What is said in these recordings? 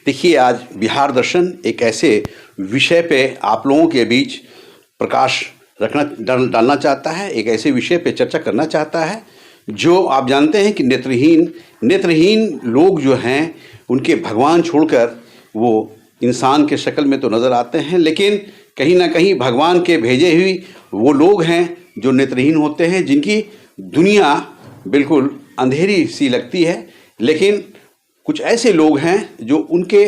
देखिए, आज बिहार दर्शन एक ऐसे विषय पे आप लोगों के बीच प्रकाश डालना चाहता है। एक ऐसे विषय पे चर्चा करना चाहता है जो आप जानते हैं कि नेत्रहीन लोग जो हैं उनके भगवान छोड़कर वो इंसान के शक्ल में तो नज़र आते हैं, लेकिन कहीं ना कहीं भगवान के भेजे हुए वो लोग हैं जो नेत्रहीन होते हैं, जिनकी दुनिया बिल्कुल अंधेरी सी लगती है। लेकिन कुछ ऐसे लोग हैं जो उनके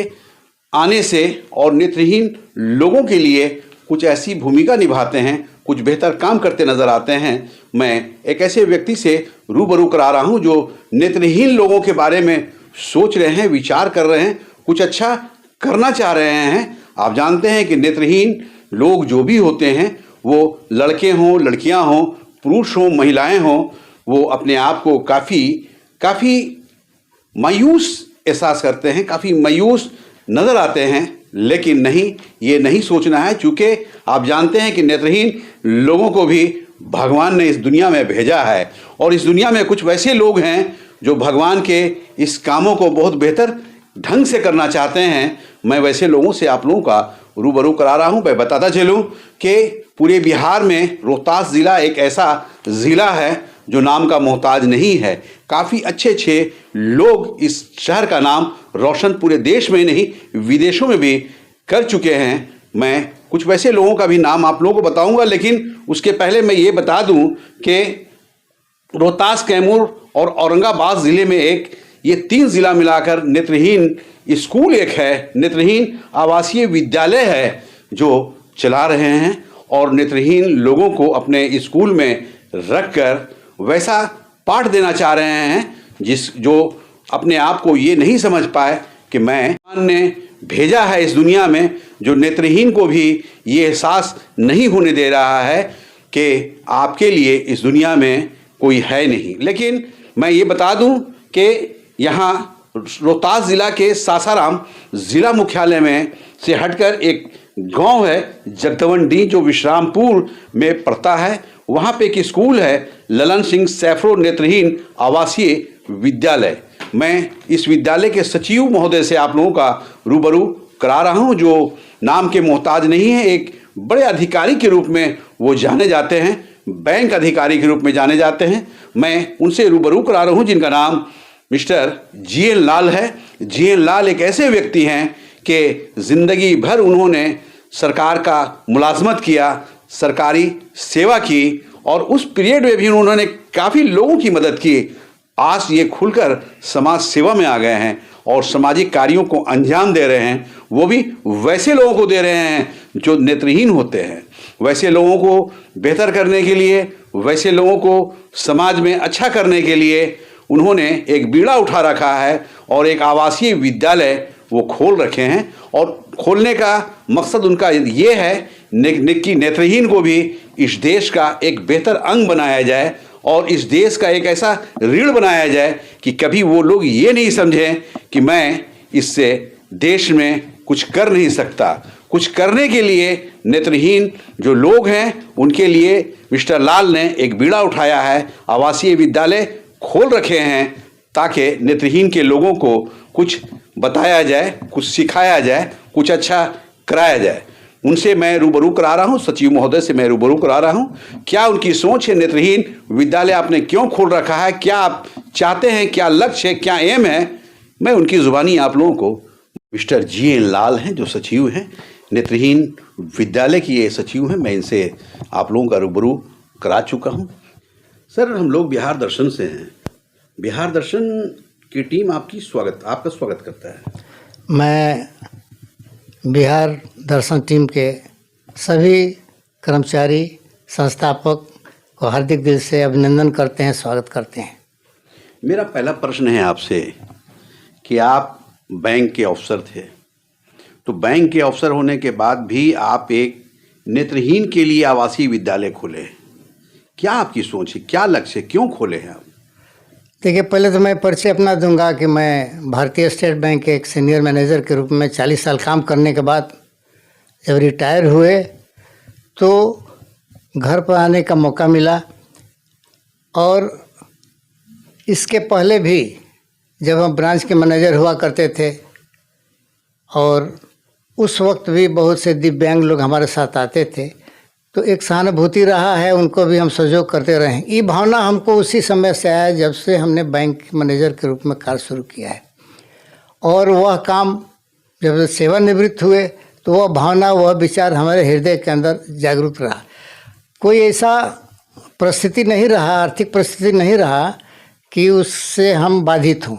आने से और नेत्रहीन लोगों के लिए कुछ ऐसी भूमिका निभाते हैं, कुछ बेहतर काम करते नज़र आते हैं। मैं एक ऐसे व्यक्ति से रूबरू करा रहा हूं जो नेत्रहीन लोगों के बारे में सोच रहे हैं, विचार कर रहे हैं, कुछ अच्छा करना चाह रहे हैं। आप जानते हैं कि नेत्रहीन लोग जो भी होते हैं, वो लड़के हों, लड़कियां हों, पुरुष हों, महिलाएं हों, वो अपने आप को काफ़ी मायूस एहसास करते हैं, काफ़ी मायूस नज़र आते हैं। लेकिन नहीं, ये नहीं सोचना है, चूँकि आप जानते हैं कि नेत्रहीन लोगों को भी भगवान ने इस दुनिया में भेजा है और इस दुनिया में कुछ वैसे लोग हैं जो भगवान के इस कामों को बहुत बेहतर ढंग से करना चाहते हैं। मैं वैसे लोगों से आप लोगों का रूबरू करा रहा हूँ। मैं बताता चलूँ कि पूरे बिहार में रोहतास ज़िला एक ऐसा ज़िला है जो नाम का मोहताज नहीं है। काफ़ी अच्छे लोग इस शहर का नाम रोशन पूरे देश में नहीं, विदेशों में भी कर चुके हैं। मैं कुछ वैसे लोगों का भी नाम आप लोगों को बताऊंगा, लेकिन उसके पहले मैं ये बता दूं कि रोहतास, कैमूर और औरंगाबाद ज़िले में ये 3 ज़िला मिलाकर नेत्रहीन स्कूल एक है, नेत्रहीन आवासीय विद्यालय है जो चला रहे हैं और नेत्रहीन लोगों को अपने स्कूल में रखकर वैसा पाठ देना चाह रहे हैं जो अपने आप को ये नहीं समझ पाए कि मैं भगवान ने भेजा है इस दुनिया में, जो नेत्रहीन को भी ये एहसास नहीं होने दे रहा है कि आपके लिए इस दुनिया में कोई है नहीं। लेकिन मैं ये बता दूं कि यहाँ रोहतास ज़िला के सासाराम ज़िला मुख्यालय में से हटकर एक गांव है जगदवंडी, जो विश्रामपुर में पड़ता है। वहाँ पे एक स्कूल है, ललन सिंह सैफरो नेत्रहीन आवासीय विद्यालय। मैं इस विद्यालय के सचिव महोदय से आप लोगों का रूबरू करा रहा हूँ, जो नाम के मोहताज नहीं है। एक बड़े अधिकारी के रूप में वो जाने जाते हैं, बैंक अधिकारी के रूप में जाने जाते हैं। मैं उनसे रूबरू करा रहा हूँ जिनका नाम मिस्टर जीएन लाल है। जीएन लाल एक ऐसे व्यक्ति हैं कि ज़िंदगी भर उन्होंने सरकार का मुलाजमत किया, सरकारी सेवा की और उस पीरियड में भी उन्होंने काफ़ी लोगों की मदद की। आज ये खुलकर समाज सेवा में आ गए हैं और सामाजिक कार्यों को अंजाम दे रहे हैं। वो भी वैसे लोगों को दे रहे हैं जो नेत्रहीन होते हैं। वैसे लोगों को बेहतर करने के लिए, वैसे लोगों को समाज में अच्छा करने के लिए उन्होंने एक बीड़ा उठा रखा है और एक आवासीय विद्यालय वो खोल रखे हैं। और खोलने का मकसद उनका ये है कि नेत्रहीन को भी इस देश का एक बेहतर अंग बनाया जाए और इस देश का एक ऐसा रीढ़ बनाया जाए कि कभी वो लोग ये नहीं समझें कि मैं इससे देश में कुछ कर नहीं सकता। कुछ करने के लिए नेत्रहीन जो लोग हैं उनके लिए मिस्टर लाल ने एक बीड़ा उठाया है, आवासीय विद्यालय खोल रखे हैं ताकि नेत्रहीन के लोगों को कुछ बताया जाए, कुछ सिखाया जाए, कुछ अच्छा कराया जाए। उनसे मैं रूबरू करा रहा हूँ, सचिव महोदय से मैं रूबरू करा रहा हूँ। क्या उनकी सोच है, नेत्रहीन विद्यालय आपने क्यों खोल रखा है, क्या आप चाहते हैं, क्या लक्ष्य है, क्या एम है, मैं उनकी ज़ुबानी आप लोगों को। मिस्टर जीएन लाल हैं जो सचिव हैं, नेत्रहीन विद्यालय की ये सचिव हैं। मैं इनसे आप लोगों का रूबरू करा चुका हूँ। सर, हम लोग बिहार दर्शन से हैं। बिहार दर्शन की टीम आपका स्वागत करता है। मैं बिहार दर्शन टीम के सभी कर्मचारी, संस्थापक को हार्दिक दिल से अभिनंदन करते हैं, स्वागत करते हैं। मेरा पहला प्रश्न है आपसे कि आप बैंक के अफसर थे, तो बैंक के अफसर होने के बाद भी आप एक नेत्रहीन के लिए आवासीय विद्यालय खोले। क्या आपकी सोच है, क्या लक्ष्य है, क्यों खोले हैं आप? देखिए, पहले तो मैं परिचय अपना दूंगा कि मैं भारतीय स्टेट बैंक के एक सीनियर मैनेजर के रूप में 40 साल काम करने के बाद जब रिटायर हुए तो घर पर आने का मौका मिला। और इसके पहले भी जब हम ब्रांच के मैनेजर हुआ करते थे और उस वक्त भी बहुत से दिव्यांग लोग हमारे साथ आते थे, तो एक सहानुभूति रहा है, उनको भी हम सहयोग करते रहे। ये भावना हमको उसी समय से आया जब से हमने बैंक मैनेजर के रूप में कार्य शुरू किया है। और वह काम जब सेवानिवृत्त हुए तो वह भावना, वह विचार हमारे हृदय के अंदर जागरूक रहा। कोई ऐसा परिस्थिति नहीं रहा, आर्थिक परिस्थिति नहीं रहा कि उससे हम बाधित हों,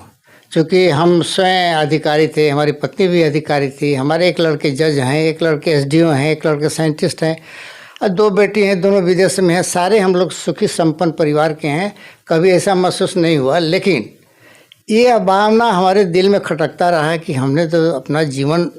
क्योंकि हम स्वयं अधिकारी थे, हमारी पत्नी भी अधिकारी थी, हमारे एक लड़के जज हैं, एक लड़के एसडीओ हैं, एक लड़के साइंटिस्ट हैं और 2 बेटी हैं, दोनों विदेश में हैं। सारे हम लोग सुखी संपन्न परिवार के हैं, कभी ऐसा महसूस नहीं हुआ। लेकिन ये भावना हमारे दिल में खटकता रहा कि हमने तो अपना जीवन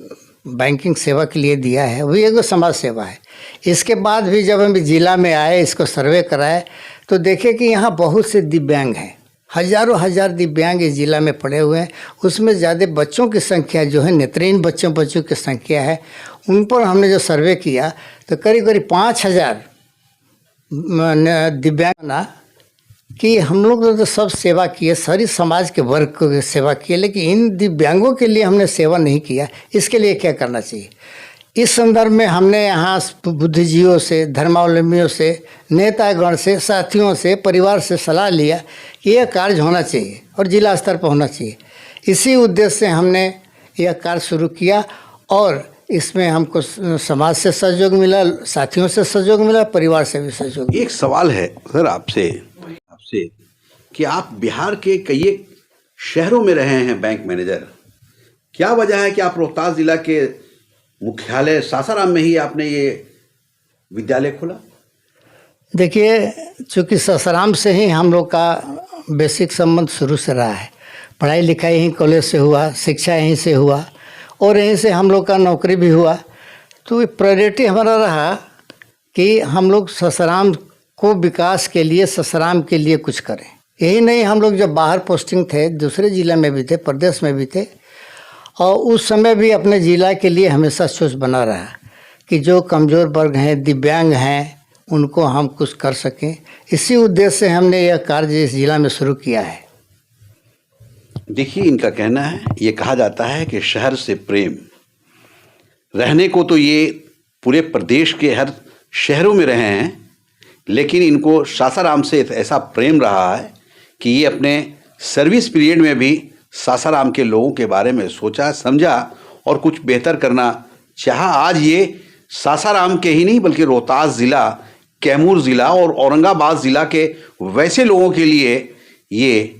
बैंकिंग सेवा के लिए दिया है, वही एक समाज सेवा है। इसके बाद भी जब हम जिला में आए, इसको सर्वे कराए, तो देखे कि यहाँ बहुत से दिव्यांग हैं, हजारों हजार दिव्यांग इस जिला में पड़े हुए हैं। उसमें ज़्यादा बच्चों की संख्या जो है, नेत्रहीन बच्चों की संख्या है। उन पर हमने जो सर्वे किया तो करीब करीब 5000 दिव्यांग ना कि हम लोग तो सब सेवा किए, सारी समाज के वर्ग को सेवा किए, लेकिन इन दिव्यांगों के लिए हमने सेवा नहीं किया। इसके लिए क्या करना चाहिए? इस संदर्भ में हमने यहाँ बुद्धिजीवियों से, धर्मावलंबियों से, नेतागण से, साथियों से, परिवार से सलाह लिया कि यह कार्य होना चाहिए और जिला स्तर पर होना चाहिए। इसी उद्देश्य से हमने यह कार्य शुरू किया और इसमें हमको समाज से सहयोग मिला, साथियों से सहयोग मिला, परिवार से भी सहयोग। एक सवाल है सर आपसे कि आप बिहार के कई एक शहरों में रहे हैं बैंक मैनेजर, क्या वजह है कि आप रोहतास जिला के मुख्यालय सासाराम में ही आपने ये विद्यालय खोला? देखिए, चूँकि सासाराम से ही हम लोग का बेसिक संबंध शुरू से रहा है। पढ़ाई लिखाई यहीं कॉलेज से हुआ, शिक्षा यहीं से हुआ और यहीं से हम लोग का नौकरी भी हुआ। तो प्रायोरिटी हमारा रहा कि हम लोग सासाराम को विकास के लिए, सासाराम के लिए कुछ करें। यही नहीं, हम लोग जब बाहर पोस्टिंग थे, दूसरे ज़िले में भी थे, प्रदेश में भी थे, और उस समय भी अपने ज़िला के लिए हमेशा सोच बना रहा कि जो कमज़ोर वर्ग हैं, दिव्यांग हैं, उनको हम कुछ कर सकें। इसी उद्देश्य से हमने यह कार्य इस ज़िला में शुरू किया है। देखिए, इनका कहना है, ये कहा जाता है कि शहर से प्रेम, रहने को तो ये पूरे प्रदेश के हर शहरों में रहे हैं, लेकिन इनको सासाराम से ऐसा प्रेम रहा है कि ये अपने सर्विस पीरियड में भी सासाराम के लोगों के बारे में सोचा, समझा और कुछ बेहतर करना चाहा। आज ये सासाराम के ही नहीं बल्कि रोहतास ज़िला, कैमूर ज़िला और औरंगाबाद ज़िला के वैसे लोगों के लिए ये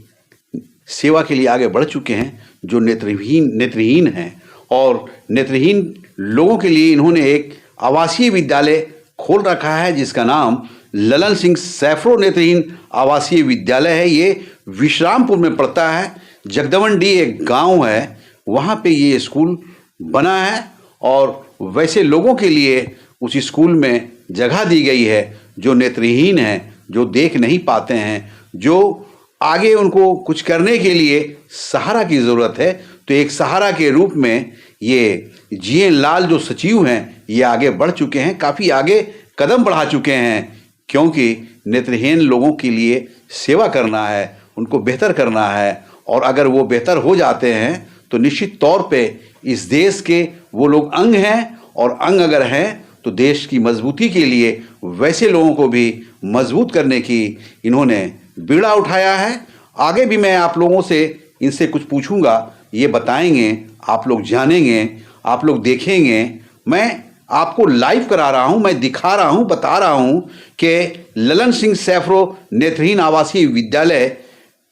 सेवा के लिए आगे बढ़ चुके हैं जो नेत्रहीन हैं, और नेत्रहीन लोगों के लिए इन्होंने एक आवासीय विद्यालय खोल रखा है जिसका नाम ललन सिंह सैफरो नेत्रहीन आवासीय विद्यालय है। ये विश्रामपुर में पड़ता है, जगदवंडी एक गांव है, वहाँ पे ये स्कूल बना है और वैसे लोगों के लिए उस स्कूल में जगह दी गई है जो नेत्रहीन हैं, जो देख नहीं पाते हैं, जो आगे उनको कुछ करने के लिए सहारा की ज़रूरत है। तो एक सहारा के रूप में ये जीएन लाल जो सचिव हैं, ये आगे बढ़ चुके हैं, काफ़ी आगे कदम बढ़ा चुके हैं, क्योंकि नेत्रहीन लोगों के लिए सेवा करना है, उनको बेहतर करना है, और अगर वो बेहतर हो जाते हैं तो निश्चित तौर पे इस देश के वो लोग अंग हैं, और अंग अगर हैं तो देश की मजबूती के लिए वैसे लोगों को भी मजबूत करने की इन्होंने बीड़ा उठाया है। आगे भी मैं आप लोगों से इनसे कुछ पूछूंगा, ये बताएंगे, आप लोग जानेंगे, आप लोग देखेंगे। मैं आपको लाइव करा रहा हूं, मैं दिखा रहा हूं, बता रहा हूं कि ललन सिंह सैफरो नेत्रहीन आवासीय विद्यालय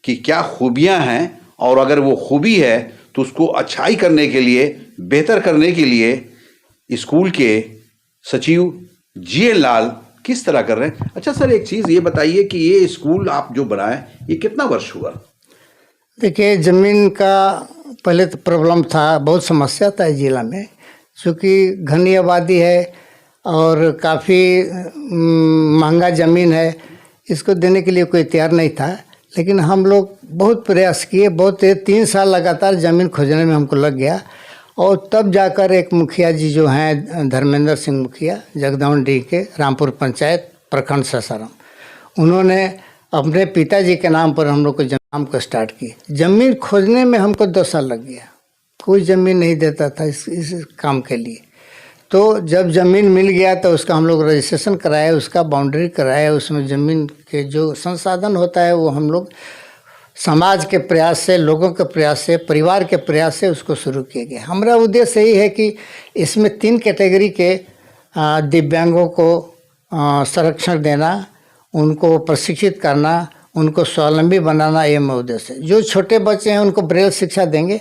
की क्या खूबियां हैं, और अगर वो खूबी है तो उसको अच्छाई करने के लिए, बेहतर करने के लिए स्कूल के सचिव जीएन लाल किस तरह कर रहे हैं। अच्छा सर, एक चीज़ ये बताइए कि ये स्कूल आप जो बनाए, ये कितना वर्ष हुआ? देखिए, ज़मीन का पहले तो प्रॉब्लम था, बहुत समस्या था इस जिला में, क्योंकि घनी आबादी है और काफ़ी महंगा ज़मीन है, इसको देने के लिए कोई तैयार नहीं था। लेकिन हम लोग बहुत प्रयास किए, बहुत 3 साल लगातार ज़मीन खोजने में हमको लग गया, और तब जाकर एक मुखिया जी जो हैं, धर्मेंद्र सिंह मुखिया, जगदवंडी के, रामपुर पंचायत, प्रखंड सासाराम, उन्होंने अपने पिताजी के नाम पर हम लोग को नाम को स्टार्ट की। ज़मीन खोजने में हमको 2 साल लग गया, कोई ज़मीन नहीं देता था इस काम के लिए। तो जब ज़मीन मिल गया तो उसका हम लोग रजिस्ट्रेशन कराए, उसका बाउंड्री कराए, उसमें ज़मीन के जो संसाधन होता है वो हम लोग समाज के प्रयास से, लोगों के प्रयास से, परिवार के प्रयास से उसको शुरू किए गए। हमारा उद्देश्य यही है कि इसमें 3 कैटेगरी के दिव्यांगों को संरक्षण देना, उनको प्रशिक्षित करना, उनको स्वावलंबी बनाना, ये मेरा उद्देश्य है। जो छोटे बच्चे हैं उनको ब्रेल शिक्षा देंगे,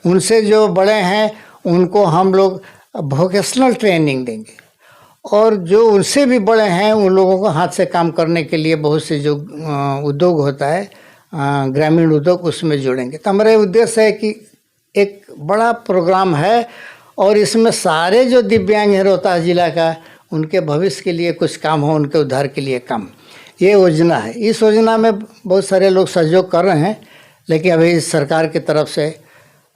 उनसे जो बड़े हैं उनको हम लोग वोकेशनल ट्रेनिंग देंगे, और जो उनसे भी बड़े हैं उन लोगों को हाथ से काम करने के लिए बहुत से जो उद्योग होता है, ग्रामीण उद्योग, उसमें जोड़ेंगे। तो हमारा उद्देश्य है कि एक बड़ा प्रोग्राम है और इसमें सारे जो दिव्यांग हैं रोहतास जिला का, उनके भविष्य के लिए कुछ काम हो, उनके उद्धार के लिए काम, ये योजना है। इस योजना में बहुत सारे लोग सहयोग कर रहे हैं, लेकिन अभी सरकार की तरफ से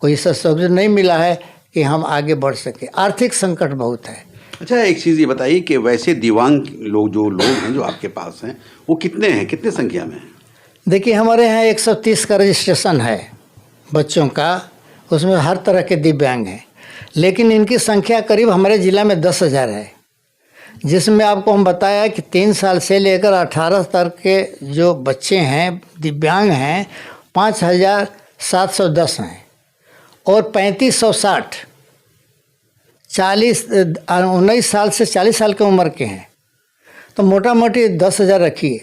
कोई ऐसा सहयोग नहीं मिला है कि हम आगे बढ़ सके। आर्थिक संकट बहुत है। अच्छा, एक चीज़ ये बताइए कि वैसे दिव्यांग लोग हैं जो आपके पास हैं, वो कितने हैं, कितने संख्या में हैं? देखिए, हमारे यहाँ 130 का रजिस्ट्रेशन है बच्चों का, उसमें हर तरह के दिव्यांग हैं, लेकिन इनकी संख्या करीब हमारे ज़िला में 10,000 है, जिसमें आपको हम बताया कि 3 साल से लेकर 18 तक के जो बच्चे हैं दिव्यांग हैं 5,710 हैं, और 3560 19 साल से 40 साल की उम्र के हैं। तो मोटा मोटी 10,000 रखिए,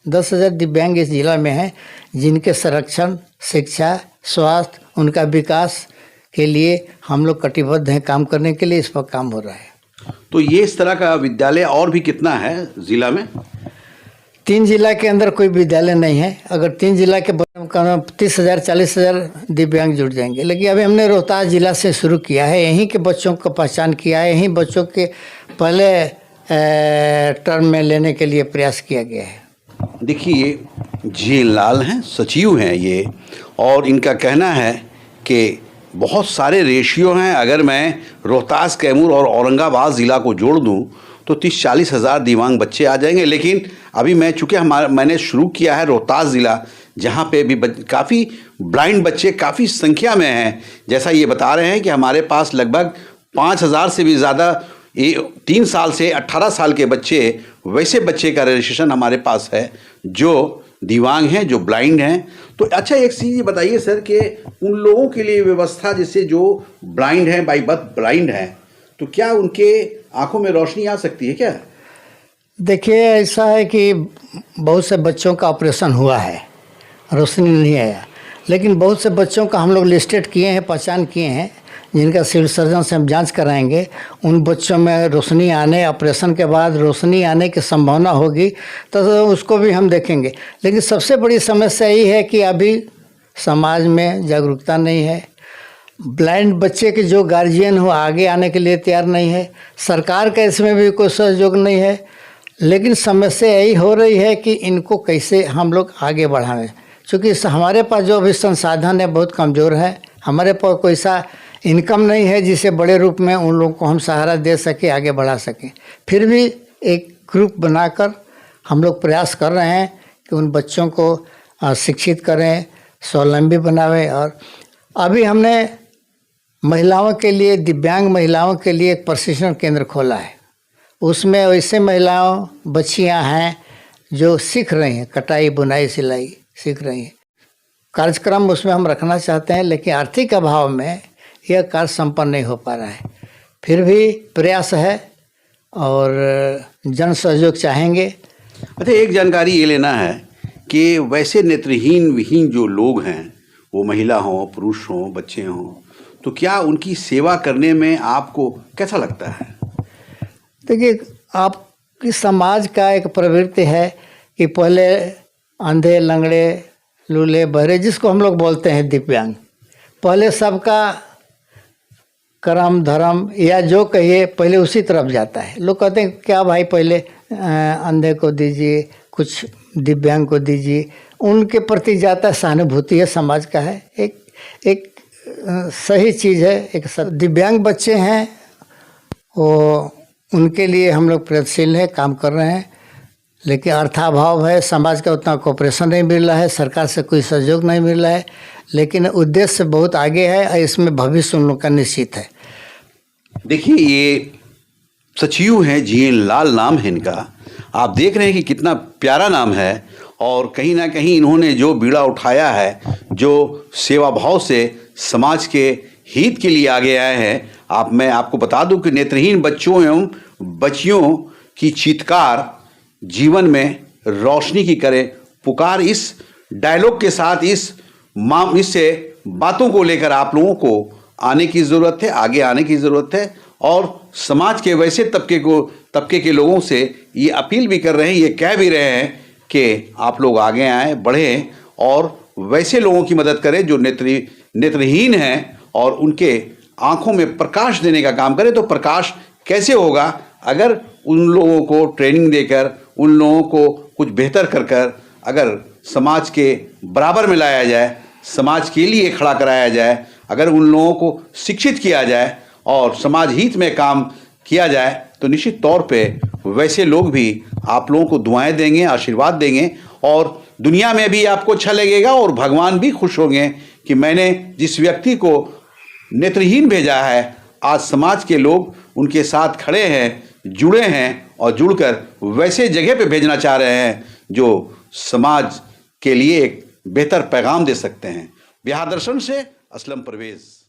10,000 दिव्यांग इस जिला में हैं, जिनके संरक्षण, शिक्षा, स्वास्थ्य, उनका विकास के लिए हम लोग कटिबद्ध हैं काम करने के लिए। इस पर काम हो रहा है। तो ये इस तरह का विद्यालय और भी कितना है ज़िला में? 3 जिला के अंदर कोई विद्यालय नहीं है। अगर 3 जिला के 30,000 40,000 दिव्यांग जुड़ जाएंगे, लेकिन अभी हमने रोहतास जिला से शुरू किया है, यहीं के बच्चों को पहचान किया है, यहीं बच्चों के पहले टर्म में लेने के लिए प्रयास किया गया है। देखिए, जी लाल हैं, सचिव हैं ये, और इनका कहना है कि बहुत सारे रेशियो हैं। अगर मैं रोहतास, कैमूर और औरंगाबाद ज़िला को जोड़ दूं तो 30-40 हज़ार दिव्यांग बच्चे आ जाएंगे। लेकिन अभी चूँकि मैंने शुरू किया है रोहतास ज़िला, जहाँ पे भी काफ़ी ब्लाइंड बच्चे काफ़ी संख्या में हैं। जैसा ये बता रहे हैं कि हमारे पास लगभग 5,000 से भी ज़्यादा 3 साल से 18 साल के बच्चे, वैसे बच्चे का रजिस्ट्रेशन हमारे पास है जो दिव्यांग हैं, जो ब्लाइंड हैं। तो अच्छा, एक चीज़ ये बताइए सर कि उन लोगों के लिए व्यवस्था, जैसे जो ब्लाइंड हैं, बाई बर्थ ब्लाइंड हैं, तो क्या उनके आंखों में रोशनी आ सकती है क्या? देखिए, ऐसा है कि बहुत से बच्चों का ऑपरेशन हुआ है, रोशनी नहीं आया, लेकिन बहुत से बच्चों का हम लोग लिस्टेड किए हैं, पहचान किए हैं, जिनका सिविल सर्जन से हम जांच कराएंगे। उन बच्चों में रोशनी आने, ऑपरेशन के बाद रोशनी आने की संभावना होगी तो उसको भी हम देखेंगे। लेकिन सबसे बड़ी समस्या यही है कि अभी समाज में जागरूकता नहीं है। ब्लाइंड बच्चे के जो गार्जियन हो आगे आने के लिए तैयार नहीं है, सरकार का इसमें भी कोई सहयोग नहीं है। लेकिन समस्या यही हो रही है कि इनको कैसे हम लोग आगे बढ़ाएं, क्योंकि हमारे पास जो भी संसाधन है बहुत कमज़ोर है। हमारे पास कोई सा इनकम नहीं है जिसे बड़े रूप में उन लोगों को हम सहारा दे सके, आगे बढ़ा सकें। फिर भी एक ग्रुप बनाकर हम लोग प्रयास कर रहे हैं कि उन बच्चों को शिक्षित करें, स्वावलंबी बनावें। और अभी हमने महिलाओं के लिए, दिव्यांग महिलाओं के लिए एक प्रशिक्षण केंद्र खोला है। उसमें वैसे महिलाओं, बच्चियां हैं जो सीख रही हैं, कटाई, बुनाई, सिलाई सीख रही हैं। कार्यक्रम उसमें हम रखना चाहते हैं, लेकिन आर्थिक अभाव में यह कार्य संपन्न नहीं हो पा रहा है। फिर भी प्रयास है और जन सहयोग चाहेंगे। अच्छा, एक जानकारी ये लेना है कि वैसे नेत्रहीन विहीन जो लोग हैं, वो महिला हों, पुरुष हों, बच्चे हों, तो क्या उनकी सेवा करने में आपको कैसा लगता है? देखिए, आपकी समाज का एक प्रवृत्ति है कि पहले अंधे, लंगड़े, लूले, बहरे, जिसको हम लोग बोलते हैं दिव्यांग, पहले सबका कर्म धर्म या जो कहिए पहले उसी तरफ जाता है। लोग कहते हैं क्या भाई, पहले अंधे को दीजिए, कुछ दिव्यांग को दीजिए, उनके प्रति जाता है सहानुभूति है, समाज का है, एक सही चीज़ है। एक दिव्यांग बच्चे हैं वो, उनके लिए हम लोग प्रयत्नशील हैं, काम कर रहे हैं। लेकिन अर्थाभाव है, समाज का उतना कोऑपरेशन नहीं मिल रहा है, सरकार से कोई सहयोग नहीं मिल रहा है, लेकिन उद्देश्य बहुत आगे है और इसमें भविष्य उन लोग का निश्चित है। देखिए, ये सचिव हैं, जीएन लाल नाम है इनका। आप देख रहे हैं कि कितना प्यारा नाम है, और कहीं ना कहीं इन्होंने जो बीड़ा उठाया है, जो सेवा भाव से समाज के हित के लिए आगे आए हैं। मैं आपको बता दूं कि नेत्रहीन बच्चों एवं बच्चियों की चीत्कार जीवन में रोशनी की करे पुकार, इस डायलॉग के साथ इससे बातों को लेकर आप लोगों को आने की ज़रूरत है, आगे आने की ज़रूरत है। और समाज के वैसे तबके के लोगों से ये अपील भी कर रहे हैं, ये कह भी रहे हैं कि आप लोग आगे आएँ, बढ़ें और वैसे लोगों की मदद करें जो नेत्रहीन हैं और उनके आँखों में प्रकाश देने का काम करें। तो प्रकाश कैसे होगा? अगर उन लोगों को ट्रेनिंग देकर, उन लोगों को कुछ बेहतर कर अगर समाज के बराबर में लाया जाए, समाज के लिए खड़ा कराया जाए, अगर उन लोगों को शिक्षित किया जाए और समाज हित में काम किया जाए, तो निश्चित तौर पे वैसे लोग भी आप लोगों को दुआएं देंगे, आशीर्वाद देंगे, और दुनिया में भी आपको अच्छा लगेगा और भगवान भी खुश होंगे कि मैंने जिस व्यक्ति को नेत्रहीन भेजा है, आज समाज के लोग उनके साथ खड़े हैं, जुड़े हैं और जुड़कर वैसे जगह पे भेजना चाह रहे हैं जो समाज के लिए एक बेहतर पैगाम दे सकते हैं। बिहार दर्शन से असलम परवेज़।